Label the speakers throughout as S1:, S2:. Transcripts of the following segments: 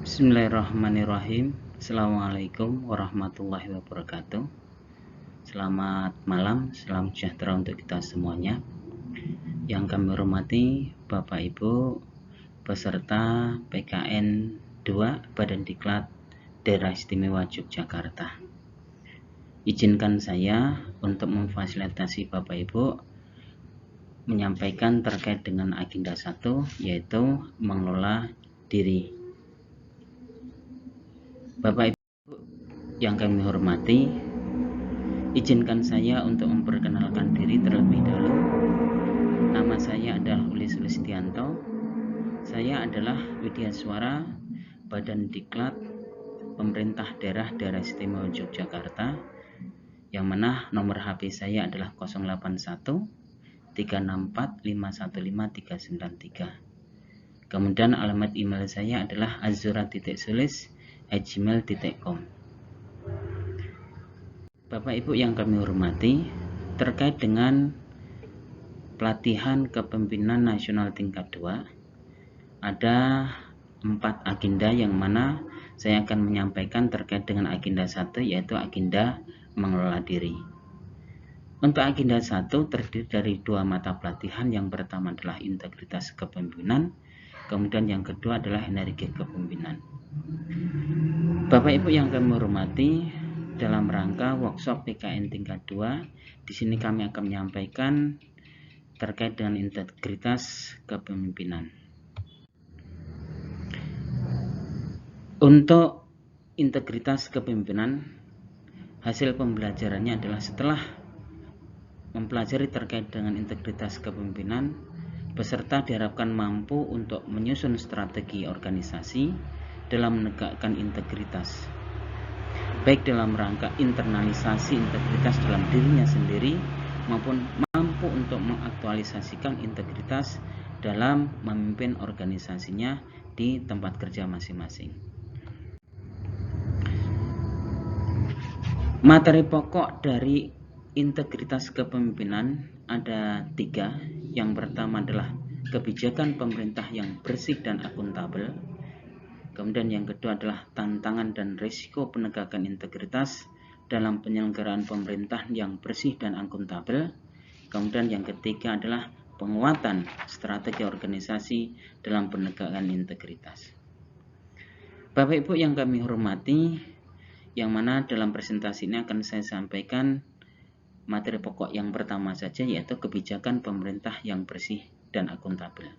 S1: Bismillahirrahmanirrahim. Assalamualaikum warahmatullahi wabarakatuh. Selamat malam, salam sejahtera untuk kita semuanya. Yang kami hormati Bapak Ibu peserta PKN 2 Badan Diklat Daerah Istimewa Yogyakarta. Izinkan saya untuk memfasilitasi Bapak Ibu menyampaikan terkait dengan agenda 1, yaitu mengelola diri. Bapak Ibu yang kami hormati, izinkan saya untuk memperkenalkan diri terlebih dahulu. Nama saya adalah Uli Sulistianto. Saya adalah Widyaswara Badan Diklat Pemerintah Daerah Istimewa Yogyakarta, yang mana nomor HP saya adalah 081 364 515 393. Kemudian alamat email saya adalah azura.sulis@gmail.com. Bapak Ibu yang kami hormati, terkait dengan pelatihan kepemimpinan nasional tingkat 2, ada 4 agenda yang mana saya akan menyampaikan terkait dengan agenda 1, yaitu agenda mengelola diri. Untuk agenda 1 terdiri dari 2 mata pelatihan. Yang pertama adalah integritas kepemimpinan, kemudian yang kedua adalah energi kepemimpinan. Bapak Ibu yang kami hormati, dalam rangka workshop PKN tingkat 2, di sini kami akan menyampaikan terkait dengan integritas kepemimpinan. Untuk integritas kepemimpinan, hasil pembelajarannya adalah setelah mempelajari terkait dengan integritas kepemimpinan, peserta diharapkan mampu untuk menyusun strategi organisasi dalam menegakkan integritas, baik dalam rangka internalisasi integritas dalam dirinya sendiri maupun mampu untuk mengaktualisasikan integritas dalam memimpin organisasinya di tempat kerja masing-masing. Materi pokok dari integritas kepemimpinan ada 3. Yang pertama adalah kebijakan pemerintah yang bersih dan akuntabel. Kemudian yang kedua adalah tantangan dan risiko penegakan integritas dalam penyelenggaraan pemerintah yang bersih dan akuntabel. Kemudian yang ketiga adalah penguatan strategi organisasi dalam penegakan integritas. Bapak Ibu yang kami hormati, yang mana dalam presentasi ini akan saya sampaikan materi pokok yang pertama saja, yaitu kebijakan pemerintah yang bersih dan akuntabel.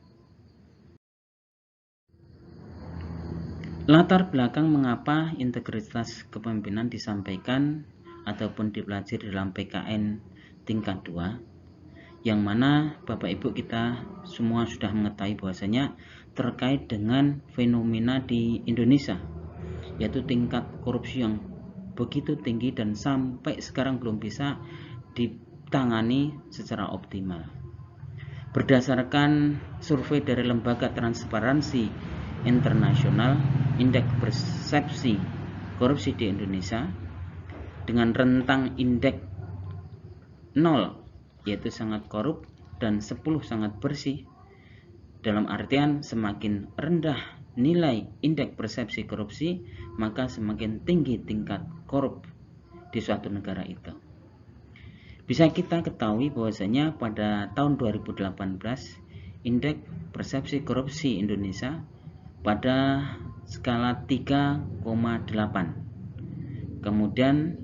S1: Latar belakang mengapa integritas kepemimpinan disampaikan ataupun dipelajari dalam PKN tingkat 2, yang mana Bapak Ibu kita semua sudah mengetahui bahwasanya terkait dengan fenomena di Indonesia, yaitu tingkat korupsi yang begitu tinggi dan sampai sekarang belum bisa ditangani secara optimal. Berdasarkan survei dari Lembaga Transparansi Internasional, indeks persepsi korupsi di Indonesia dengan rentang indeks 0, yaitu sangat korup, dan 10 sangat bersih. Dalam artian semakin rendah nilai indeks persepsi korupsi, maka semakin tinggi tingkat korup di suatu negara itu. Bisa kita ketahui bahwasanya pada tahun 2018 indeks persepsi korupsi Indonesia pada skala 3,8. Kemudian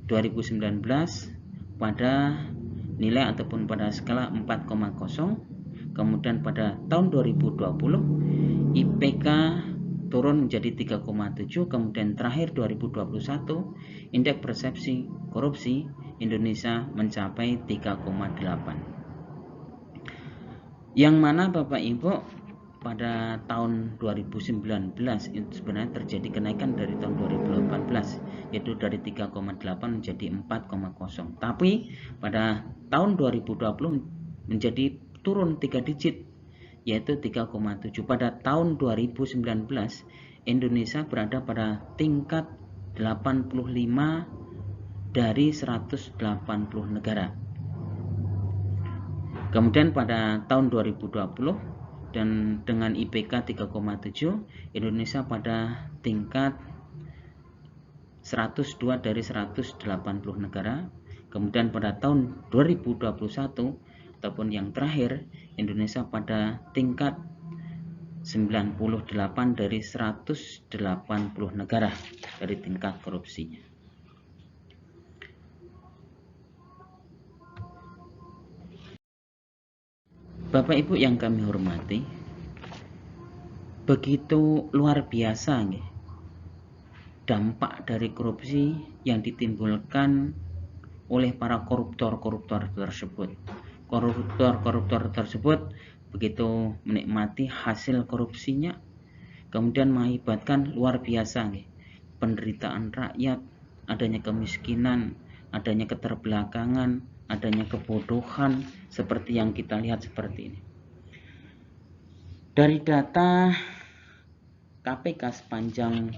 S1: 2019 pada nilai ataupun pada skala 4,0. Kemudian pada tahun 2020 IPK turun menjadi 3,7. Kemudian terakhir 2021 indeks persepsi korupsi Indonesia mencapai 3,8. Yang mana Bapak Ibu pada tahun 2019 itu sebenarnya terjadi kenaikan dari tahun 2018, yaitu dari 3,8 menjadi 4,0. Tapi pada tahun 2020 menjadi turun 3 digit, yaitu 3,7. Pada tahun 2019 Indonesia berada pada tingkat 85 dari 180 negara. Kemudian pada tahun 2020 dan dengan IPK 3,7, Indonesia pada tingkat 102 dari 180 negara. Kemudian pada tahun 2021 ataupun yang terakhir, Indonesia pada tingkat 98 dari 180 negara dari tingkat korupsinya. Bapak Ibu yang kami hormati, begitu luar biasa nih, dampak dari korupsi yang ditimbulkan oleh para koruptor-koruptor tersebut. Koruptor-koruptor tersebut begitu menikmati hasil korupsinya, kemudian mengakibatkan luar biasa nih, penderitaan rakyat, adanya kemiskinan, adanya keterbelakangan, adanya kebodohan seperti yang kita lihat seperti ini. Dari data KPK sepanjang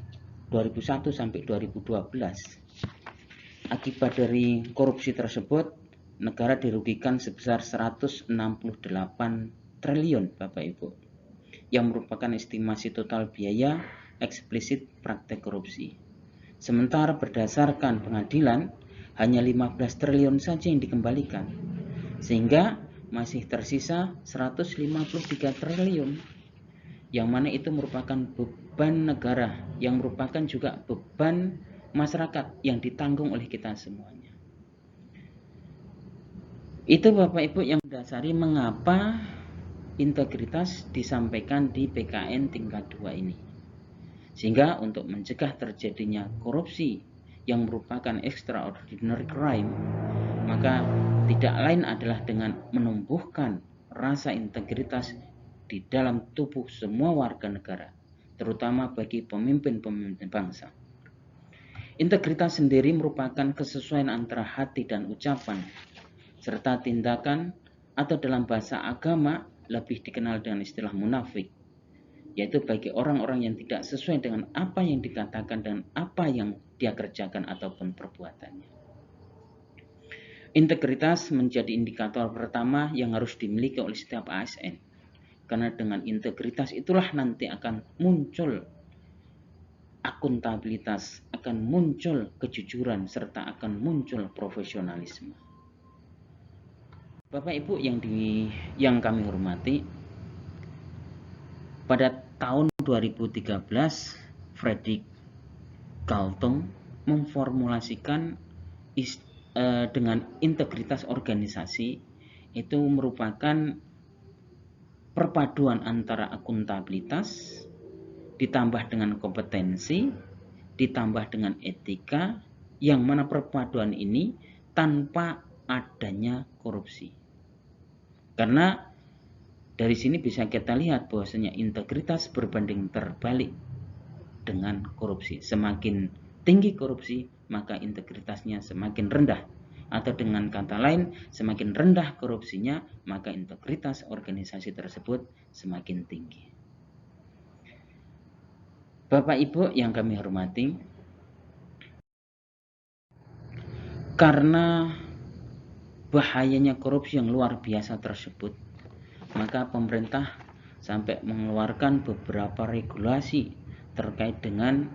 S1: 2001 sampai 2012, akibat dari korupsi tersebut negara dirugikan sebesar 168 triliun Bapak Ibu, yang merupakan estimasi total biaya eksplisit praktek korupsi. Sementara berdasarkan pengadilan hanya 15 triliun saja yang dikembalikan, sehingga masih tersisa 153 triliun, yang mana itu merupakan beban negara, yang merupakan juga beban masyarakat yang ditanggung oleh kita semuanya. Itu Bapak Ibu yang mendasari mengapa integritas disampaikan di PKN tingkat 2 ini. Sehingga untuk mencegah terjadinya korupsi yang merupakan extraordinary crime, maka tidak lain adalah dengan menumbuhkan rasa integritas di dalam tubuh semua warga negara, terutama bagi pemimpin-pemimpin bangsa. Integritas sendiri merupakan kesesuaian antara hati dan ucapan, serta tindakan, atau dalam bahasa agama lebih dikenal dengan istilah munafik, yaitu bagi orang-orang yang tidak sesuai dengan apa yang dikatakan dan apa yang dia kerjakan ataupun perbuatannya. Integritas menjadi indikator pertama yang harus dimiliki oleh setiap ASN, karena dengan integritas itulah nanti akan muncul akuntabilitas, akan muncul kejujuran, serta akan muncul profesionalisme. Bapak Ibu yang kami hormati, pada tahun 2013 Fredrik Galtung memformulasikan dengan integritas organisasi itu merupakan perpaduan antara akuntabilitas ditambah dengan kompetensi ditambah dengan etika, yang mana perpaduan ini tanpa adanya korupsi. Karena dari sini bisa kita lihat bahwasanya integritas berbanding terbalik dengan korupsi. Semakin tinggi korupsi, maka integritasnya semakin rendah. Atau dengan kata lain, semakin rendah korupsinya, maka integritas organisasi tersebut semakin tinggi. Bapak Ibu yang kami hormati, karena bahayanya korupsi yang luar biasa tersebut, maka pemerintah sampai mengeluarkan beberapa regulasi terkait dengan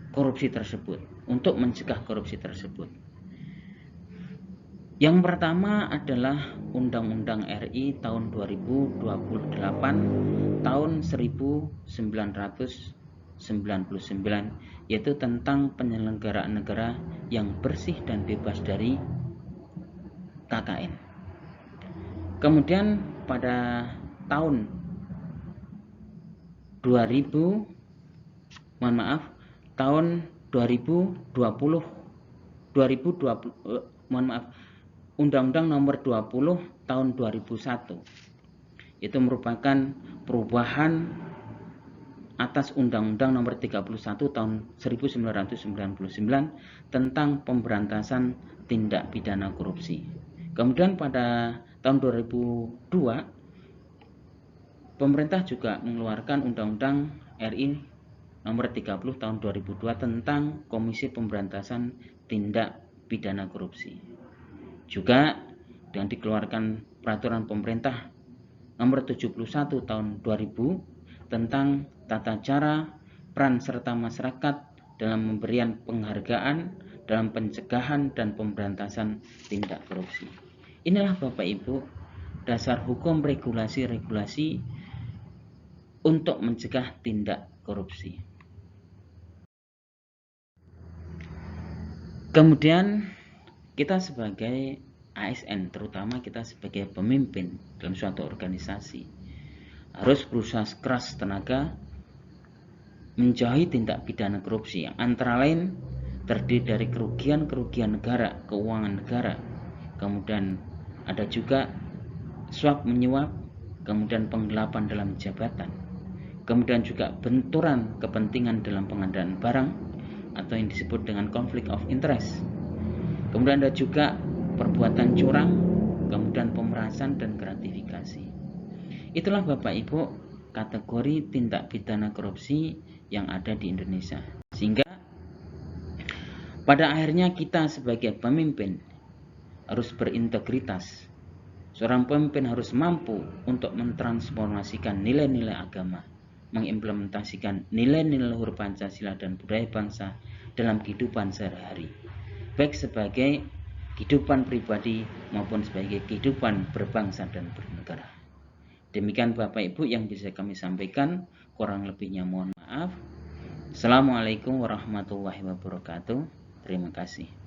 S1: korupsi tersebut, untuk mencegah korupsi tersebut. Yang pertama adalah Undang-Undang RI tahun 2028 tahun 1999, yaitu tentang penyelenggaraan negara yang bersih dan bebas dari KKN. Kemudian pada tahun 2020 Undang-Undang nomor 20 tahun 2001, itu merupakan perubahan atas Undang-Undang nomor 31 tahun 1999 tentang pemberantasan tindak pidana korupsi. Kemudian pada tahun 2002 pemerintah juga mengeluarkan Undang-Undang RI nomor 30 tahun 2002 tentang Komisi Pemberantasan Tindak Pidana Korupsi. Juga dengan dikeluarkan peraturan pemerintah Nomor 71 tahun 2000 tentang tata cara, peran serta masyarakat dalam pemberian penghargaan dalam pencegahan dan pemberantasan tindak korupsi. Inilah Bapak Ibu dasar hukum regulasi-regulasi untuk mencegah tindak korupsi. Kemudian kita sebagai ASN, terutama kita sebagai pemimpin dalam suatu organisasi, harus berusaha keras tenaga menjauhi tindak pidana korupsi yang antara lain terdiri dari kerugian negara, keuangan negara, kemudian ada juga suap menyuap, kemudian penggelapan dalam jabatan, kemudian juga benturan kepentingan dalam pengadaan barang atau yang disebut dengan conflict of interest. Kemudian ada juga perbuatan curang, kemudian pemerasan dan gratifikasi. Itulah Bapak Ibu kategori tindak pidana korupsi yang ada di Indonesia. Sehingga pada akhirnya kita sebagai pemimpin harus berintegritas. Seorang pemimpin harus mampu untuk mentransformasikan nilai-nilai agama, mengimplementasikan nilai-nilai luhur Pancasila dan budaya bangsa dalam kehidupan sehari-hari, baik sebagai kehidupan pribadi maupun sebagai kehidupan berbangsa dan bernegara. Demikian Bapak Ibu yang bisa kami sampaikan, kurang lebihnya mohon maaf. Assalamualaikum warahmatullahi wabarakatuh. Terima kasih.